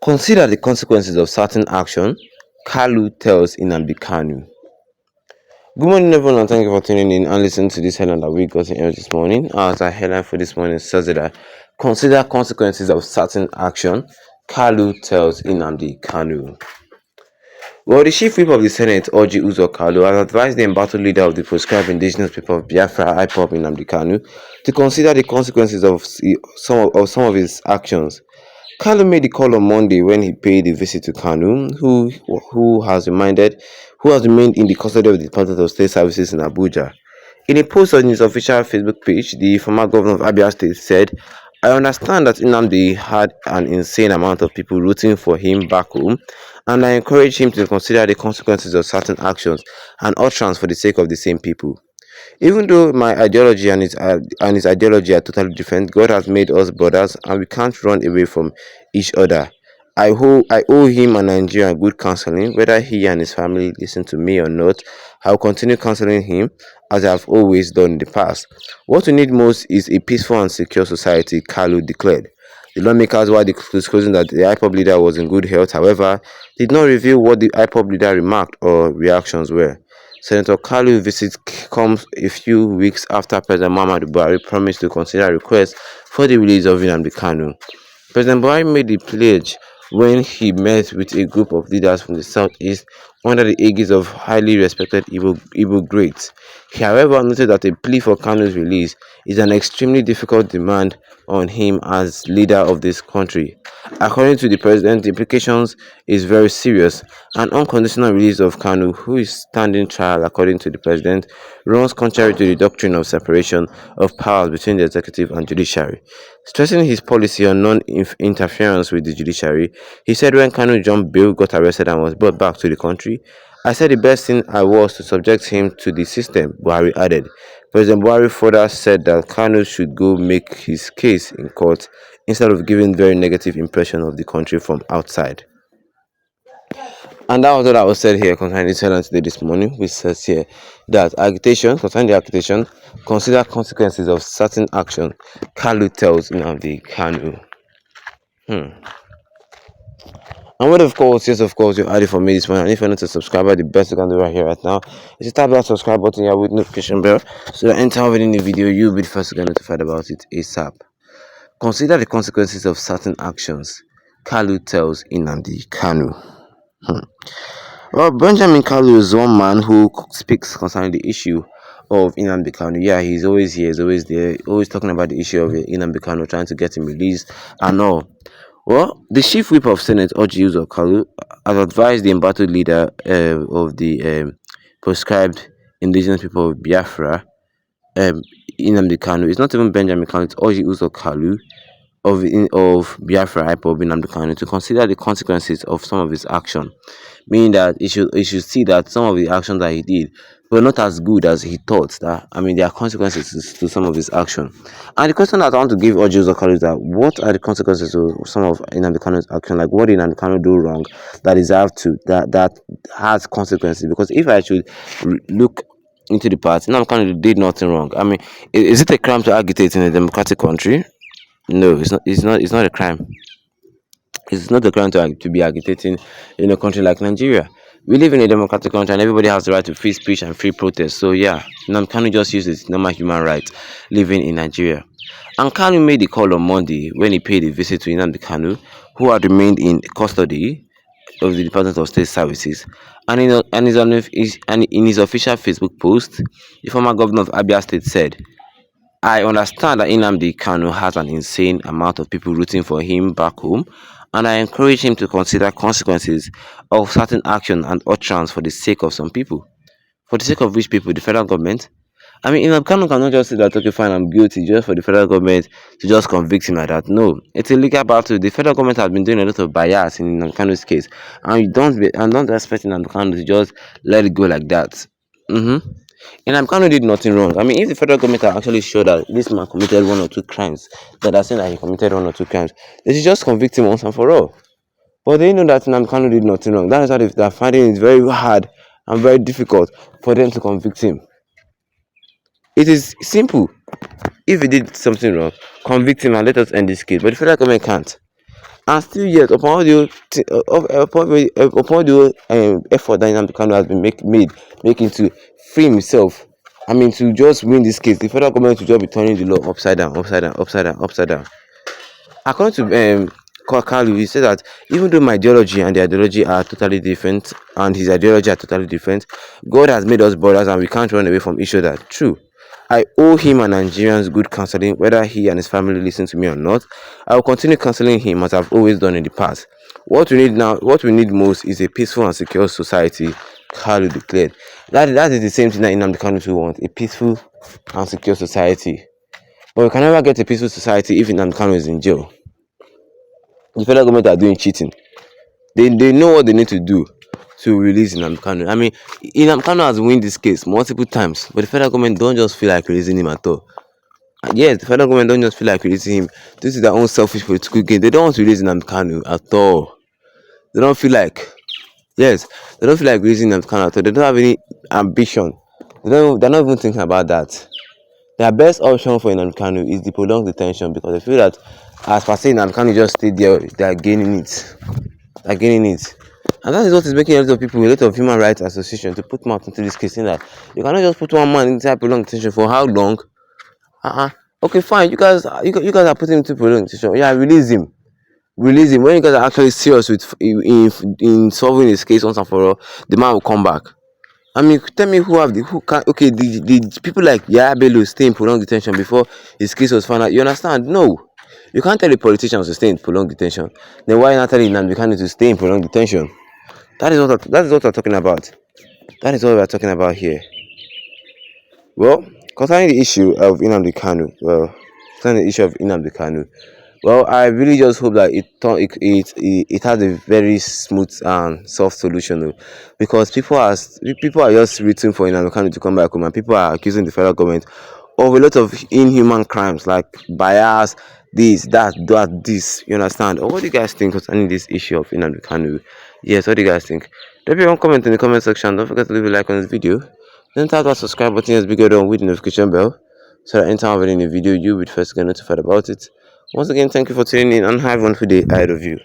Consider the consequences of certain action, KALU tells NNAMDI KANU. Good morning, everyone, and thank you for tuning in and listening to this headline that we got in this morning. As our headline for this morning says that consider consequences of certain action, KALU tells NNAMDI KANU. Well, the chief whip of the Senate, Orji Uzor Kalu, has advised the embattled leader of the proscribed indigenous people of Biafra, IPOB NNAMDI KANU, to consider the consequences of some of his actions. Kalu made the call on Monday when he paid a visit to KANU, who has remained in the custody of the Department of State Services in Abuja. In a post on his official Facebook page, the former governor of Abia State said, "I understand that Nnamdi had an insane amount of people rooting for him back home, and I encourage him to consider the consequences of certain actions and utterance for the sake of the same people. Even though my ideology and his ideology are totally different, God has made us brothers and we can't run away from each other. I owe him and Nigeria good counseling, whether he and his family listen to me or not. I will continue counseling him as I have always done in the past. What we need most is a peaceful and secure society," Kalu declared. The lawmakers, while disclosing that the IPOB leader was in good health, however, did not reveal what the IPOB leader remarked or reactions were. Senator Kalu's visit comes a few weeks after President Muhammadu Buhari promised to consider requests for the release of NNAMDI KANU. President Buhari made the pledge when he met with a group of leaders from the southeast under the aegis of highly respected Igbo greats. He, however, noted that a plea for Kanu's release is an extremely difficult demand on him as leader of this country. According to the president, the implications is very serious. An unconditional release of Kanu, who is standing trial according to the president, runs contrary to the doctrine of separation of powers between the executive and judiciary. Stressing his policy on non-interference with the judiciary, he said when Kanu jumped bail, got arrested and was brought back to the country, "I said the best thing I was to subject him to the system," Buhari added. President Buhari further said that Kanu should go make his case in court instead of giving very negative impression of the country from outside. And that was what I was said here concerning this headline today this morning, which says here that concerning the agitation, consider consequences of certain action, KALU tells NNAMDI KANU. And what, of course, yes, of course, you're adding for me this morning. And if you're not a subscriber, the best you can do right here, right now, is to tap that subscribe button here with notification bell, so that anytime within the video, you'll be the first to get notified about it ASAP. Consider the consequences of certain actions, KALU tells NNAMDI KANU. Well, Benjamin Kalu is one man who speaks concerning the issue of Nnamdi Kanu. Yeah, he's always here, he's always there, always talking about the issue of Nnamdi Kanu, trying to get him released and all. Well, the chief whip of Senate, Orji Uzor Kalu, has advised the embattled leader of the proscribed indigenous people of Biafra, Nnamdi Kanu. It's not even Benjamin Kanu, it's Orji Uzor Kalu of Biafra IPOB Nnamdi Kanu, to consider the consequences of some of his action, meaning that he should see that some of the actions that he did were not as good as he thought. There are consequences to some of his action. And the question that I want to give Orji Uzor Kalu is that what are the consequences of some of Nnamdi Kanu's action? Like, what did Nnamdi Kanu do wrong that has consequences? Because if I should look into the past, Nnamdi Kanu did nothing wrong. Is it a crime to agitate in a democratic country? No, it's not. It's not a crime. It's not a crime to be agitating in a country like Nigeria. We live in a democratic country, and everybody has the right to free speech and free protest. So yeah, Kanu just use its normal human right living in Nigeria. And Kanu made the call on Monday when he paid a visit to Nnamdi Kanu, who had remained in custody of the Department of State Services. And in his official Facebook post, the former governor of Abia State said, "I understand that Nnamdi Kanu has an insane amount of people rooting for him back home, and I encourage him to consider consequences of certain action and utterance for the sake of some people." For the sake of which people? The federal government? Nnamdi Kanu cannot just say that, okay, fine, I'm guilty, just for the federal government to just convict him like that. No, it's a legal battle. The federal government has been doing a lot of bias in Nnamdi Kanu's case, and don't expect Nnamdi Kanu to just let it go like that. And Kanu did nothing wrong. If the federal government are actually sure that this man committed one or two crimes, that are saying that he committed one or two crimes, they should just convict him once and for all. But they know that Kanu did nothing wrong. That is why they're finding it very hard and very difficult for them to convict him. It is simple. If he did something wrong, convict him and let us end this case. But the federal government can't. And still yet, upon the effort that Nnamdi Kanu has been made making to free himself, I mean to just win this case, the federal government will just be turning the law upside down, upside down, upside down, upside down. According to KALU, he said that even though my ideology and the ideology are totally different, and his ideology are totally different, God has made us brothers and we can't run away from each other. True. I owe him and Nigerians good counseling, whether he and his family listen to me or not. I will continue counseling him as I've always done in the past. What we need now, what we need most is a peaceful and secure society, KALU declared. That is the same thing that Nnamdi Kanu wants, a peaceful and secure society. But we can never get a peaceful society if Nnamdi Kanu is in jail. The federal government are doing cheating. They know what they need to do to release Nnamdi Kanu. I mean, Nnamdi Kanu has won this case multiple times, but the federal government don't just feel like releasing him at all. Yes, the federal government don't just feel like releasing him. This is their own selfish political gain. They don't want to release Nnamdi Kanu at all. They don't feel like, yes, they don't feel like releasing Nnamdi Kanu at all. They don't have any ambition. They're not even thinking about that. Their best option for Nnamdi Kanu is the prolonged detention, because they feel that as per se Nnamdi Kanu just stay there, they are gaining it. They're gaining it. And that is what is making a lot of people, a lot of human rights associations, to put mouth into this case, saying that you cannot just put one man inside prolonged detention for how long? Okay, fine. You guys are putting him into prolonged detention. Yeah, release him. Release him. When you guys are actually serious with in solving his case once and for all, the man will come back. I mean, tell me the people like Yaya Bello stay in prolonged detention before his case was found out. You understand? No. You can't tell the politicians to stay in prolonged detention. Then why not telling Nnamdi Kanu to stay in prolonged detention? That is what we're talking about. That is what we're talking about here. Well, concerning the issue of Nnamdi Kanu, well, I really just hope that it has a very smooth and soft solution, though, because people are just waiting for Nnamdi Kanu to come back home, and people are accusing the federal government of a lot of inhuman crimes like bias, this, that, this. You understand? Or what do you guys think concerning this issue of Nnamdi Kanu? Yes, what do you guys think? Drop your own comment in the comment section. Don't forget to leave a like on this video. Then tap that subscribe button as bigger on with the notification bell, so that anytime I have any new video, you'll be first to get notified about it. Once again, thank you for tuning in and have a wonderful day ahead of you.